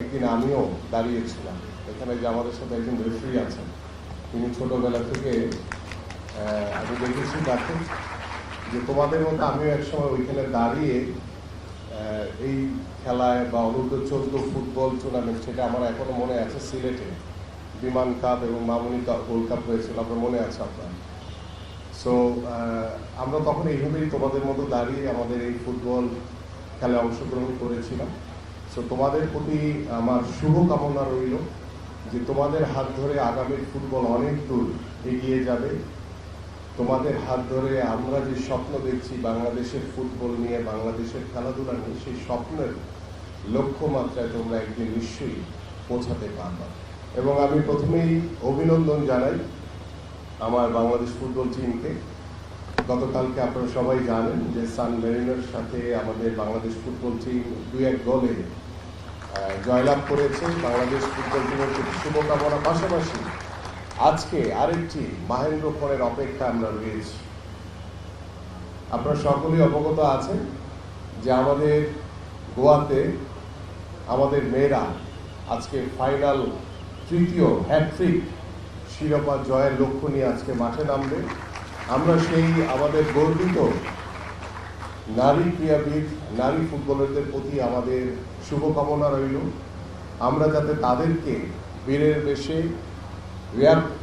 একদিন আমিও দাঁড়িয়েছিলাম। এখানে যে আমাদের সাথে একজন রেফারি আছেন, তিনি ছোটবেলা থেকে আমি দেখেছি তাকে, যে তোমাদের মতো আমিও একসময় ওইখানে দাঁড়িয়ে এই খেলায় বা অনূর্ধ্ব-14 ফুটবল টুর্নামেন্ট, সেটা আমার এখনো মনে আছে, সিলেটে বিমান কাপ এবং মামুনি গোল্ড কাপ হয়েছিল, আপনার মনে আছে আপনার। সো আমরা তখন এইভাবেই তোমাদের মতো দাঁড়িয়ে আমাদের এই ফুটবল খেলায় অংশগ্রহণ করেছিলাম। সো তোমাদের প্রতি আমার শুভকামনা রইল যে তোমাদের হাত ধরে আগামীর ফুটবল অনেক দূর এগিয়ে যাবে। তোমাদের হাত ধরে আমরা যে স্বপ্ন দেখছি বাংলাদেশের ফুটবল নিয়ে, বাংলাদেশের খেলাধুলা নিয়ে, সেই স্বপ্নের লক্ষ্যমাত্রায় তোমরা একদিন নিশ্চয়ই পৌঁছাতে পারবে। এবং আমি প্রথমেই অভিনন্দন জানাই আমার বাংলাদেশ ফুটবল টিমকে। গতকালকে আপনারা সবাই জানেন যে সান মেরিনোর সাথে আমাদের বাংলাদেশ ফুটবল টিম 2-1 গোলে জয়লাভ করেছে। বাংলাদেশ ফুটবল টিমের প্রতি শুভকামনা, পাশাপাশি আজকে আরেকটি মাহেন্দ্রক্ষণের অপেক্ষা আমরা রয়েছি। আপনারা সকলেই অবগত আছেন যে আমাদের গোয়াতে আমাদের মেয়েরা আজকে ফাইনাল তৃতীয় হ্যাট্রিক শিরোপা জয়ের লক্ষ্য নিয়ে আজকে মাঠে নামবে। আমরা সেই আমাদের গর্বিত নারী ক্রীড়াবিদ, নারী ফুটবলারদের প্রতি আমাদের শুভকামনা রইল। আমরা যাতে তাদেরকে বীরের বেশে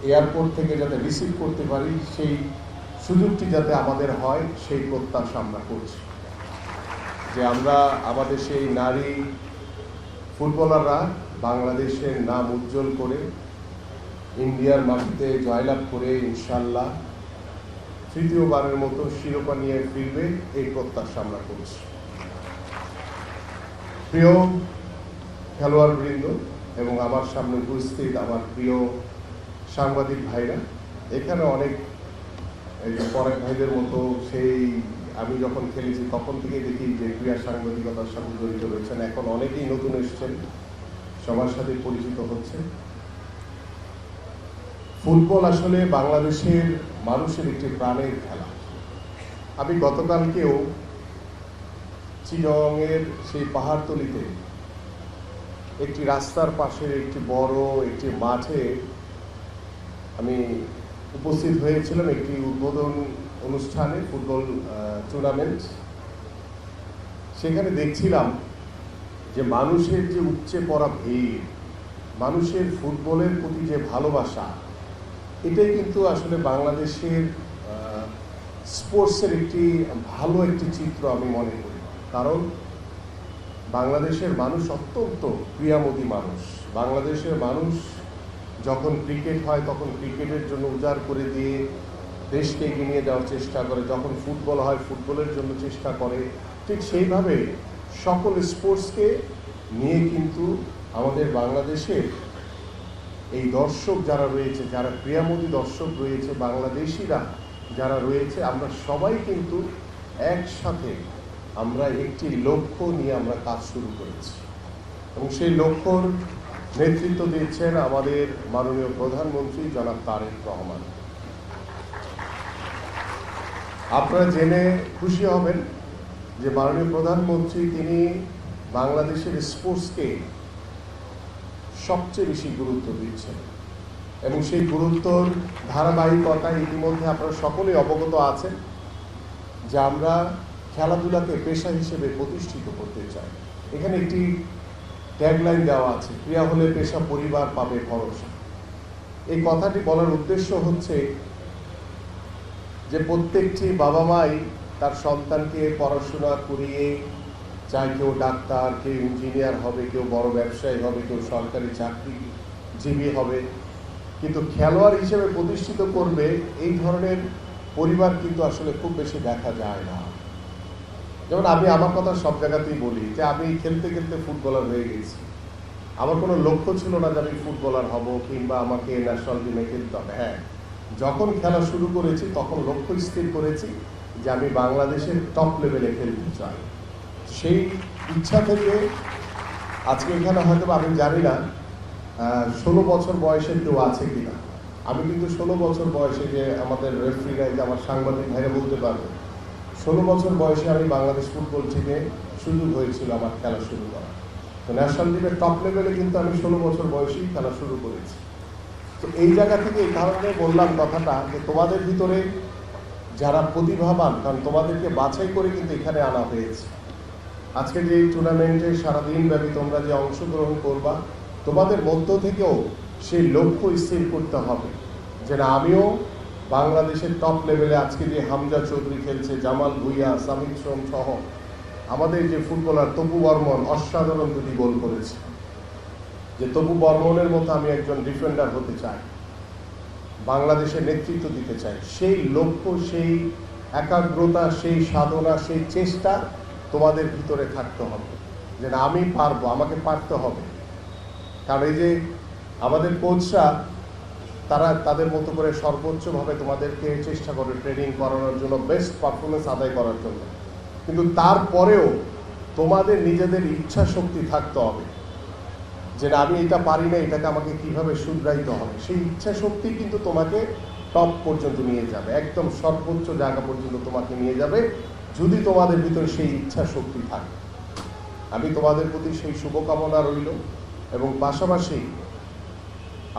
এয়ারপোর্ট থেকে যাতে রিসিভ করতে পারি, সেই সুযোগটি যাতে আমাদের হয়, সেই প্রত্যাশা আমরা করছি। যে আমরা আমাদের সেই নারী ফুটবলাররা বাংলাদেশের নাম উজ্জ্বল করে ইন্ডিয়ার মাটিতে জয়লাভ করে ইনশাল্লাহ তৃতীয়বারের মতো শিরোপা নিয়ে ফিরবে, এই প্রত্যাশা আমরা করছি। প্রিয় খেলোয়াড়বৃন্দ এবং আমার সামনে উপস্থিত আমার প্রিয় সাংবাদিক ভাইরা, এখানে অনেক পরের ভাইদের মতো সেই আমি যখন খেলেছি তখন থেকে দেখি যে ক্রীড়া সাংবাদিকতার সাথে জড়িত রয়েছেন। এখন অনেকেই নতুন এসছেন, সবার সাথে পরিচিত হচ্ছে। ফুটবল আসলে বাংলাদেশের মানুষের একটি প্রাণের খেলা। আমি গতকালকেও চিটাগংয়ের সেই পাহাড়তলিতে একটি রাস্তার পাশে একটি বড় একটি মাঠে আমি উপস্থিত হয়েছিলাম একটি উদ্বোধন অনুষ্ঠানে, ফুটবল টুর্নামেন্ট। সেখানে দেখছিলাম যে মানুষের যে উপচে পড়া ভিড়, মানুষের ফুটবলের প্রতি যে ভালোবাসা, এটাই কিন্তু আসলে বাংলাদেশের স্পোর্টসের একটি ভালো একটি চিত্র আমি মনে করি। কারণ বাংলাদেশের মানুষ অত্যন্ত ক্রীড়ামোদী মানুষ। বাংলাদেশের মানুষ যখন ক্রিকেট হয় তখন ক্রিকেটের জন্য উজাড় করে দিয়ে দেশকে এগিয়ে নিয়ে যাওয়ার চেষ্টা করে, যখন ফুটবল হয় ফুটবলের জন্য চেষ্টা করে। ঠিক সেইভাবে সকল স্পোর্টসকে নিয়ে কিন্তু আমাদের বাংলাদেশের এই দর্শক যারা রয়েছে, যারা ক্রীড়ামোদী দর্শক রয়েছে, বাংলাদেশিরা যারা রয়েছে, আমরা সবাই কিন্তু একসাথে আমরা একটি লক্ষ্য নিয়ে আমরা কাজ শুরু করেছি। এবং সেই লক্ষ্যর নেতৃত্ব দিচ্ছেন আমাদের মাননীয় প্রধানমন্ত্রী জনাব তারেক রহমান। আপনারা জেনে খুশি হবেন যে মাননীয় প্রধানমন্ত্রী তিনি বাংলাদেশের স্পোর্টসকে সবচেয়ে বেশি গুরুত্ব দিচ্ছেন। এবং সেই গুরুত্বর ধারাবাহিকতায় ইতিমধ্যে আপনারা সকলেই অবগত আছেন যে আমরা খেলাধুলাকে পেশা হিসেবে প্রতিষ্ঠিত করতে চাই। এখানে একটি ট্যাগলাইন দেওয়া আছে, ক্রীড়া হলে পেশা, পরিবার পাবে ভরসা। এই কথাটি বলার উদ্দেশ্য হচ্ছে যে প্রত্যেকটি বাবা মাই তার সন্তানকে পড়াশোনা করিয়ে, চাই কেউ ডাক্তার, কেউ ইঞ্জিনিয়ার হবে, কেউ বড় ব্যবসায়ী হবে, কেউ সরকারি চাকরিজীবী হবে, কিন্তু খেলোয়াড় হিসেবে প্রতিষ্ঠিত করবে, এই ধরনের পরিবার কিন্তু আসলে খুব বেশি দেখা যায় না। যেমন আমি আমার কথা সব জায়গাতেই বলি যে আমি খেলতে খেলতে ফুটবলার হয়ে গেছি। আমার কোনো লক্ষ্য ছিল না যে আমি ফুটবলার হব কিংবা আমাকে ন্যাশনাল টিমে খেলতে হবে। হ্যাঁ, যখন খেলা শুরু করেছি তখন লক্ষ্য স্থির করেছি যে আমি বাংলাদেশের টপ লেভেলে খেলতে চাই। সেই ইচ্ছা থেকে আজকে এখানে হয়তো আমি জানি না 16 বছর বয়সের কেউ আছে কিনা। আমি কিন্তু 16 বছর বয়সে, যে আমাদের রেফারিরা, যে আমার সাংবাদিক ভাইরা বলতে পারবে, 16 বছর বয়সে আমি বাংলাদেশ ফুটবল টিমে সুযোগ হয়েছিল আমার খেলা শুরু করা। তো ন্যাশনাল লিগের টপ লেভেলে কিন্তু আমি 16 বছর বয়সেই খেলা শুরু করেছি। তো এই জায়গা থেকে এই কারণে বললাম কথাটা যে তোমাদের ভিতরে যারা প্রতিভাবান, কারণ তোমাদেরকে বাছাই করে কিন্তু এখানে আনা হয়েছে। আজকে যে টুর্নামেন্টে সারাদিন ব্যাপী তোমরা যে অংশগ্রহণ করবা, তোমাদের মধ্য থেকেও সেই লক্ষ্য স্থির করতে হবে যে না, আমিও বাংলাদেশের টপ লেভেলে আজকে যে হামজা চৌধুরী খেলছে, জামাল ভুইয়া, সামিদ সোম সহ আমাদের যে ফুটবলার তপু বর্মন অসাধারণ 2টি গোল করেছে, যে তপু বর্মনের মতো আমি একজন ডিফেন্ডার হতে চাই, বাংলাদেশের নেতৃত্ব দিতে চাই। সেই লক্ষ্য, সেই একাগ্রতা, সেই সাধনা, সেই চেষ্টা তোমাদের ভিতরে থাকতে হবে যে না, আমি পারবো, আমাকে পারতে হবে। কারণ এই যে আমাদের কোচরা তারা তাদের মতো করে সর্বোচ্চভাবে তোমাদেরকে চেষ্টা করে ট্রেনিং করানোর জন্য, বেস্ট পারফরমেন্স আদায় করার জন্য, কিন্তু তারপরেও তোমাদের নিজেদের ইচ্ছা শক্তি থাকতে হবে যে না, আমি এটা পারি না, এটাকে আমাকে কিভাবে শুধরাইতে হবে। সেই ইচ্ছা শক্তি কিন্তু তোমাকে টপ পর্যন্ত নিয়ে যাবে, একদম সর্বোচ্চ জায়গা পর্যন্ত তোমাকে নিয়ে যাবে, যদি তোমাদের ভিতরে সেই ইচ্ছা শক্তি থাকে। আমি তোমাদের প্রতি সেই শুভকামনা রইল। এবং পাশাপাশি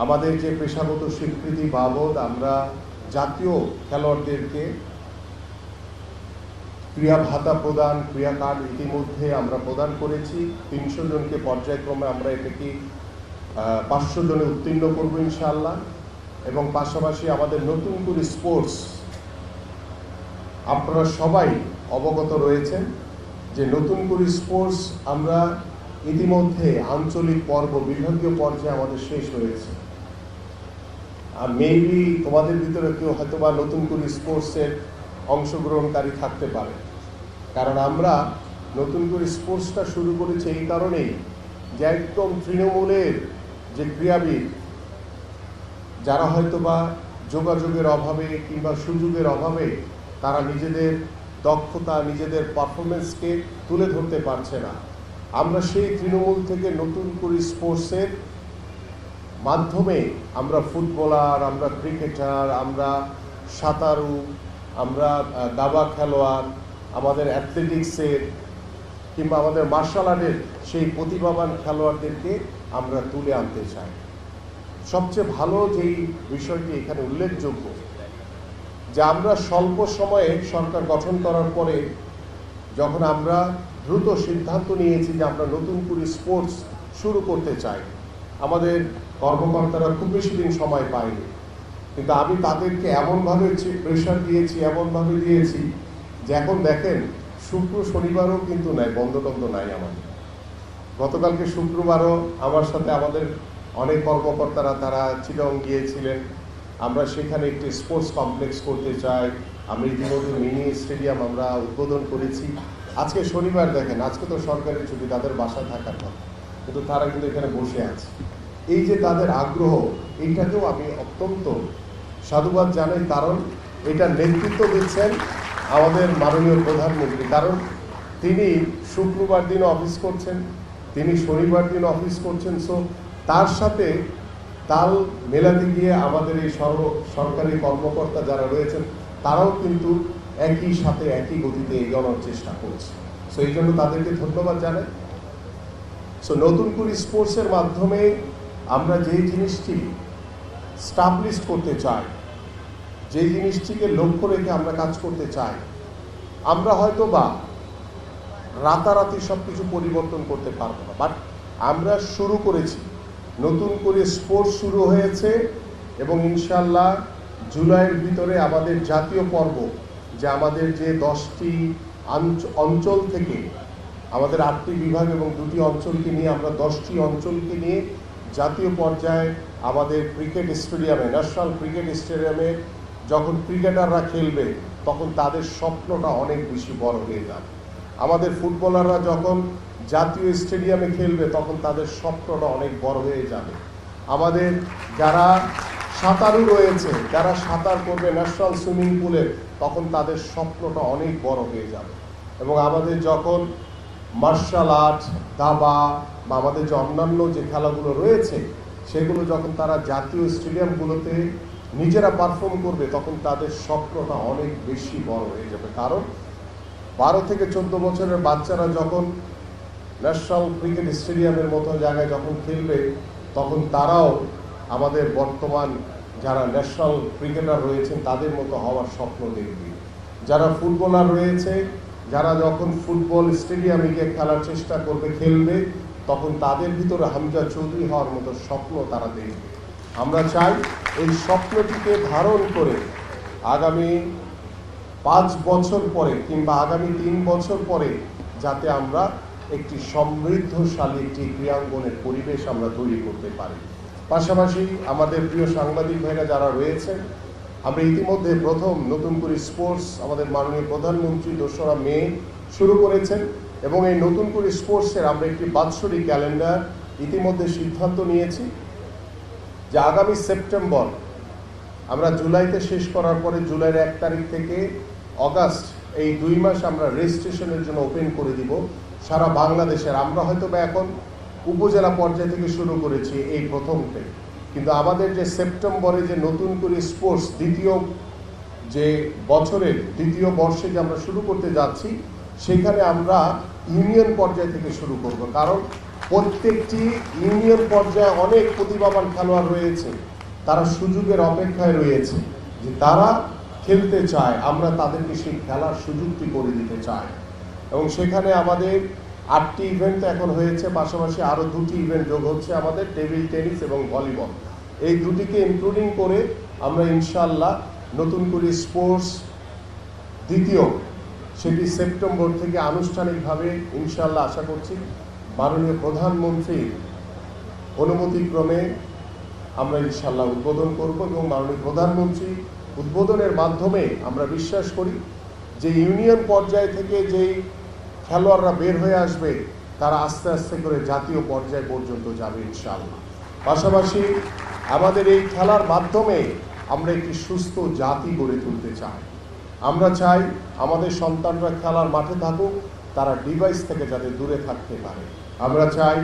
আমাদের যে পেশাগত স্বীকৃতি বাবদ আমরা জাতীয় খেলোয়াড়দেরকে ক্রিয়া ভাতা প্রদান, ক্রিয়া কার্ড ইতিমধ্যে আমরা প্রদান করেছি। 300 জনকে পর্যায়ক্রমে আমরা এটাকে 500 জনে উত্তীর্ণ করব ইনশাআল্লাহ। এবং পাশাপাশি আমাদের নতুন করে স্পোর্টস, আপনারা সবাই অবগত রয়েছেন যে নতুন করে স্পোর্টস আমরা ইতিমধ্যে আঞ্চলিক পর্ব, বিভাগীয় পর্যায়ে আমাদের শেষ হয়েছে। আর মেবি তোমাদের ভিতরে কেউ হয়তো বা নতুন করে স্পোর্টসের অংশগ্রহণকারী থাকতে পারে, কারণ আমরা নতুন করে স্পোর্টসটা শুরু করেছি এই কারণেই যে একদম তৃণমূলের যে ক্রীড়াবিদ, যারা হয়তো বা যোগাযোগের অভাবে কিংবা সুযোগের অভাবে তারা নিজেদের দক্ষতা, নিজেদের পারফরমেন্সকে তুলে ধরতে পারছে না, আমরা সেই তৃণমূল থেকে নতুন করে স্পোর্টসের মাধ্যমে আমরা ফুটবলার, আমরা ক্রিকেটার, আমরা সাঁতারু, আমরা দাবা খেলোয়াড়, আমাদের অ্যাথলেটিক্সের কিংবা আমাদের মার্শাল আর্টের সেই প্রতিভাবান খেলোয়াড়দেরকে আমরা তুলে আনতে চাই। সবচেয়ে ভালো যেই বিষয়টি এখানে উল্লেখযোগ্য যে আমরা স্বল্প সময়ে সরকার গঠন করার পরে যখন আমরা দ্রুত সিদ্ধান্ত নিয়েছি যে আমরা নতুন করে স্পোর্টস শুরু করতে চাই, আমাদের কর্মকর্তারা খুব বেশি দিন সময় পায়নি, কিন্তু আমি তাদেরকে এমনভাবে প্রেশার দিয়েছি, এমনভাবে দিয়েছি যে এখন দেখেন শুক্র শনিবারও কিন্তু নাই, বন্ধ নাই আমাদের। গতকালকে শুক্রবারও আমার সাথে আমাদের অনেক কর্মকর্তারা তারা চিটং গিয়েছিলেন। আমরা সেখানে একটি স্পোর্টস কমপ্লেক্স করতে চাই, আমরা ইতিমধ্যে মিনি স্টেডিয়াম আমরা উদ্বোধন করেছি। আজকে শনিবার, দেখেন আজকে তো সরকারি ছুটি, তাদের বাসায় থাকার কথা, কিন্তু তারা কিন্তু এখানে বসে আছে। এই যে তাদের আগ্রহ, এইটাকেও আমি অত্যন্ত সাধুবাদ জানাই, কারণ এটা নেতৃত্ব দিচ্ছেন আমাদের মাননীয় প্রধানমন্ত্রী। কারণ তিনি শুক্রবার দিন অফিস করছেন, তিনি শনিবার দিন অফিস করছেন। সো তার সাথে তাল মেলাতে গিয়ে আমাদের এই সরকারি কর্মকর্তা যারা রয়েছেন তারাও কিন্তু একই সাথে একই গতিতে এগোনোর চেষ্টা করছে। সো এই জন্য তাদেরকে ধন্যবাদ জানাই। সো নতুন করে স্পোর্টসের মাধ্যমে আমরা যেই জিনিসটি স্টাবলিশ করতে চাই, যেই জিনিসটিকে লক্ষ্য রেখে আমরা কাজ করতে চাই, আমরা হয়তো বা রাতারাতি সব কিছু পরিবর্তন করতে পারবো না, বাট আমরা শুরু করেছি, নতুন করে স্পোর্টস শুরু হয়েছে এবং ইনশাল্লাহ জুলাইয়ের ভিতরে আমাদের জাতীয় পর্ব, যে আমাদের যে 10টি অঞ্চল থেকে আমাদের 8টি বিভাগ এবং 2টি অঞ্চলকে নিয়ে আমরা 10টি অঞ্চলকে নিয়ে জাতীয় পর্যায়ে আমাদের ক্রিকেট স্টেডিয়ামে, ন্যাশনাল ক্রিকেট স্টেডিয়ামে যখন ক্রিকেটাররা খেলবে তখন তাদের স্বপ্নটা অনেক বেশি বড় হয়ে যাবে। আমাদের ফুটবলাররা যখন জাতীয় স্টেডিয়ামে খেলবে তখন তাদের স্বপ্নটা অনেক বড় হয়ে যাবে। আমাদের যারা সাঁতারু রয়েছে, যারা সাঁতার করবে ন্যাশনাল সুইমিং পুলে, তখন তাদের স্বপ্নটা অনেক বড় হয়ে যাবে। এবং আমাদের যখন মার্শাল আর্ট, দাবা বা আমাদের যে অন্যান্য যে খেলাগুলো রয়েছে সেগুলো যখন তারা জাতীয় স্টেডিয়ামগুলোতে নিজেরা পারফর্ম করবে তখন তাদের স্বপ্নটা অনেক বেশি বড় হয়ে যাবে। কারণ 12 থেকে 14 বছরের বাচ্চারা যখন ন্যাশনাল ক্রিকেট স্টেডিয়ামের মতো জায়গায় যখন খেলবে, তখন তারাও আমাদের বর্তমান যারা ন্যাশনাল ক্রিকেটার রয়েছেন তাদের মতো হওয়ার স্বপ্ন দেখবে। যারা ফুটবলার রয়েছে, যারা যখন ফুটবল স্টেডিয়ামে গিয়ে খেলার চেষ্টা করবে, খেলবে, তখন তাদের ভিতরে হামজা চৌধুরী হওয়ার মতো স্বপ্ন তারা দেখবে। আমরা চাই এই স্বপ্নটিকে ধারণ করে আগামী 5 বছর পরে কিংবা আগামী 3 বছর পরে যাতে আমরা একটি সমৃদ্ধশালী একটি ক্রীড়াঙ্গনের পরিবেশ আমরা তৈরি করতে পারি। পাশাপাশি আমাদের প্রিয় সাংবাদিক ভাইরা যারা রয়েছেন, আমরা ইতিমধ্যে প্রথম নতুন করে স্পোর্টস আমাদের মাননীয় প্রধানমন্ত্রী 2রা মে শুরু করেছেন এবং এই নতুন করে স্পোর্টসের আমরা একটি বাৎসরিক ক্যালেন্ডার ইতিমধ্যে সিদ্ধান্ত নিয়েছি যে আগামী সেপ্টেম্বর আমরা জুলাইতে শেষ করার পরে জুলাইয়ের 1 তারিখ থেকে অগাস্ট এই 2 মাস আমরা রেজিস্ট্রেশনের জন্য ওপেন করে দিব সারা বাংলাদেশের। আমরা হয়তো বা এখন উপজেলা পর্যায় থেকে শুরু করেছি এই প্রথমতে, কিন্তু আমাদের যে সেপ্টেম্বরে যে নতুন করে স্পোর্টস দ্বিতীয় যে বছরের দ্বিতীয় বর্ষে যে আমরা শুরু করতে যাচ্ছি, সেখানে আমরা ইউনিয়ন পর্যায় থেকে শুরু করব। কারণ প্রত্যেকটি ইউনিয়ন পর্যায়ে অনেক প্রতিভাবান খেলোয়াড় রয়েছে, তারা সুযোগের অপেক্ষায় রয়েছে যে তারা খেলতে চায়, আমরা তাদেরকে সেই খেলার সুযোগটি করে দিতে চাই। এবং সেখানে আমাদের 8টি ইভেন্ট এখন হয়েছে, পাশাপাশি আরও 2টি ইভেন্ট যোগ হচ্ছে, আমাদের টেবিল টেনিস এবং ভলিবল। এই দুটিকে ইনক্লুডিং করে আমরা ইনশাআল্লাহ নতুন করে স্পোর্টস দ্বিতীয় সেটি সেপ্টেম্বর থেকে আনুষ্ঠানিকভাবে ইনশাআল্লাহ আশা করছি মাননীয় প্রধানমন্ত্রীর অনুমতিক্রমে আমরা ইনশাআল্লাহ উদ্বোধন করব। এবং মাননীয় প্রধানমন্ত্রী উদ্বোধনের মাধ্যমে আমরা বিশ্বাস করি যে ইউনিয়ন পর্যায় থেকে যেই খেলোয়াড়রা বের হয়ে আসবে তারা আস্তে আস্তে করে জাতীয় পর্যায় পর্যন্ত যাবে ইনশাআল্লাহ। পাশাপাশি আমাদের এই খেলার মাধ্যমে আমরা একটি সুস্থ জাতি গড়ে তুলতে চাই। আমরা চাই আমাদের সন্তানরা খেলার মাঠে থাকুক, তারা ডিভাইস থেকে যাতে দূরে থাকতে পারে। আমরা চাই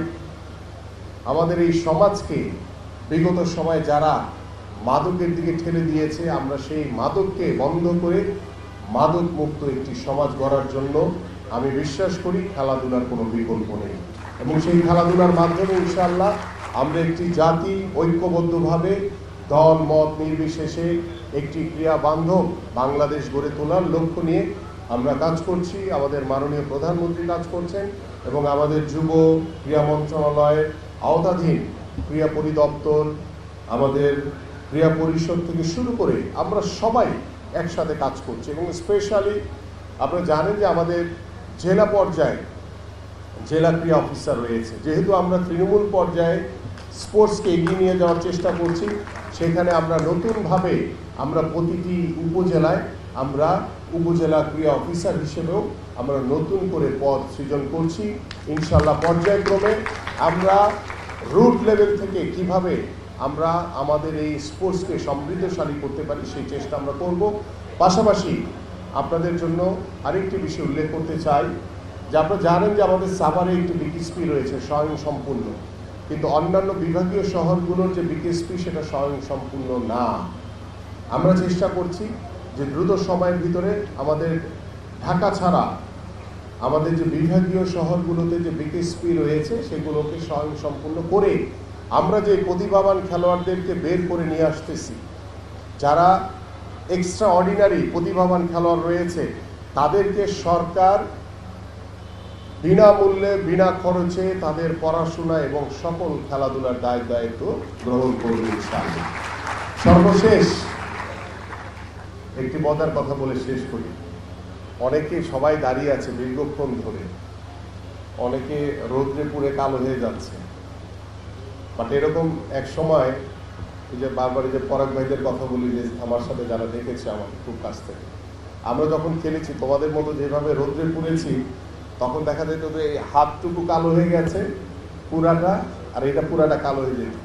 আমাদের এই সমাজকে বিগত সময়ে যারা মাদকের দিকে ঠেলে দিয়েছে, আমরা সেই মাদককে বন্ধ করে মাদক মুক্ত একটি সমাজ গড়ার জন্য আমি বিশ্বাস করি খেলাধুলার কোনো বিকল্প নেই। এবং সেই খেলাধুলার মাধ্যমে ইনশাআল্লাহ আমরা একটি জাতি ঐক্যবদ্ধভাবে দল মত নির্বিশেষে একটি ক্রীড়া বান্ধব বাংলাদেশ গড়ে তোলার লক্ষ্য নিয়ে আমরা কাজ করছি। আমাদের মাননীয় প্রধানমন্ত্রী কাজ করছেন এবং আমাদের যুব ক্রীড়া মন্ত্রণালয়ের আওতাধীন ক্রীড়া পরিদপ্তর, আমাদের ক্রীড়া পরিষদ থেকে শুরু করে আমরা সবাই একসাথে কাজ করছি। এবং স্পেশালি আপনারা জানেন যে আমাদের জেলা পর্যায়ে জেলা ক্রীড়া অফিসার রয়েছে। যেহেতু আমরা তৃণমূল পর্যায়ে স্পোর্টসকে এগিয়ে নিয়ে যাওয়ার চেষ্টা করছি, সেখানে আমরা নতুনভাবে আমরা প্রতিটি উপজেলায় আমরা উপজেলা ক্রীড়া অফিসার হিসেবেও আমরা নতুন করে পদ সৃজন করছি। ইনশাআল্লাহ পর্যায়ক্রমে আমরা রুট লেভেল থেকে কিভাবে আমরা আমাদের এই স্পোর্টসকে সমৃদ্ধশালী করতে পারি সেই চেষ্টা আমরা করব। পাশাপাশি আপনাদের জন্য আরেকটি বিষয় উল্লেখ করতে চাই যে আপনারা জানেন যে আমাদের সাভারে একটি বিকেএসপি রয়েছে স্বয়ংসম্পূর্ণ, কিন্তু অন্যান্য বিভাগীয় শহরগুলোর যে বিকেএসপি সেটা স্বয়ংসম্পূর্ণ না। আমরা চেষ্টা করছি যে দ্রুত সময়ের ভিতরে আমাদের ঢাকা ছাড়া আমাদের যে বিভাগীয় শহরগুলোতে যে বিকেএসপি রয়েছে সেগুলোকে স্বয়ংসম্পূর্ণ করে আমরা যে প্রতিভাবান খেলোয়াড়দেরকে বের করে নিয়ে আসতেছি, যারা এক্সট্রা অর্ডিনারি প্রতিভাবান খেলোয়াড় রয়েছে তাদেরকে সরকার বিনামূল্যে বিনা খরচে তাদের পড়াশোনা এবং সকল খেলাধুলার দায়িত্ব গ্রহণ করবে ইনশাআল্লাহ। সর্বশেষ একটি মজার কথা বলে শেষ করি। অনেকে সবাই দাঁড়িয়ে আছে দীর্ঘক্ষণ ধরে, অনেকে রৌদ্রে পুড়ে কালো হয়ে যাচ্ছে, বাট এরকম এক সময় এই যে বারবার যে পরাগ ভাইদের কথা বলি, যে আমার সাথে যারা দেখেছে আমার খুব কাছ থেকে, আমরা যখন খেলেছি তোমাদের মতো যেভাবে রৌদ্রে পুড়েছি, তখন দেখা যেত যে এই হাতটুকু কালো হয়ে গেছে পুরাটা, আর এটা পুরাটা কালো হয়ে যেত।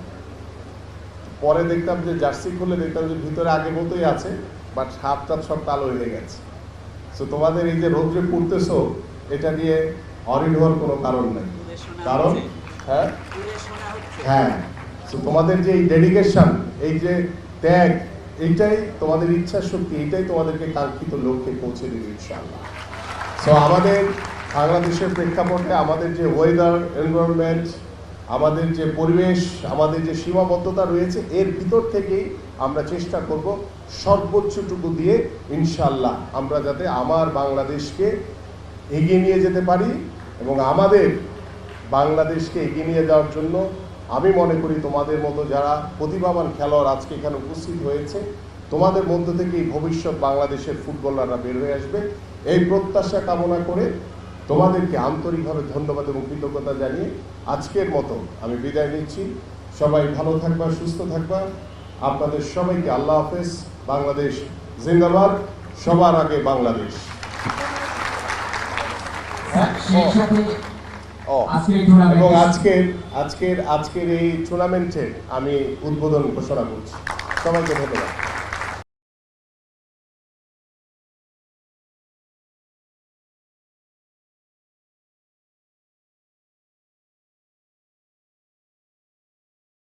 পরে দেখতাম যে জার্সি খুলে দেখতাম যে ভিতরে আগের মতোই আছে, বাট হাতটা সব কালো হয়ে গেছে। তো তোমাদের এই যে রৌদ্রে পুড়তেছো, এটা নিয়ে অরিড হওয়ার কোনো কারণ নেই। কারণ হ্যাঁ তো তোমাদের যে এই ডেডিকেশন, এই যে ত্যাগ, এইটাই তোমাদের ইচ্ছা শক্তি, এইটাই তোমাদেরকে কাঙ্ক্ষিত লক্ষ্যে পৌঁছে দেবে ইনশাআল্লাহ। তো আমাদের বাংলাদেশের প্রেক্ষাপটে আমাদের যে ওয়েদার এনভায়রনমেন্ট, আমাদের যে পরিবেশ, আমাদের যে সীমাবদ্ধতা রয়েছে, এর ভিতর থেকেই আমরা চেষ্টা করব সর্বোচ্চটুকু দিয়ে ইনশাল্লাহ আমরা যাতে আমার বাংলাদেশকে এগিয়ে নিয়ে যেতে পারি। এবং আমাদের বাংলাদেশকে এগিয়ে নিয়ে যাওয়ার জন্য আমি মনে করি তোমাদের মতো যারা প্রতিভাবান খেলোয়াড় আজকে এখানে উপস্থিত হয়েছে, তোমাদের মধ্য থেকেই ভবিষ্যৎ বাংলাদেশের ফুটবলাররা বের হয়ে আসবে। এই প্রত্যাশা কামনা করে তোমাদেরকে আন্তরিকভাবে ধন্যবাদ এবং কৃতজ্ঞতা জানিয়ে আজকের মতো আমি বিদায় নিচ্ছি। সবাই ভালো থাকবা, সুস্থ থাকবা। আপনাদের সবাইকে আল্লাহ হাফেজ। বাংলাদেশ জিন্দাবাদ, সবার আগে বাংলাদেশ। এবং আজকের এই টুর্নামেন্টের আমি উদ্বোধন ঘোষণা করছি। সবাইকে ধন্যবাদ।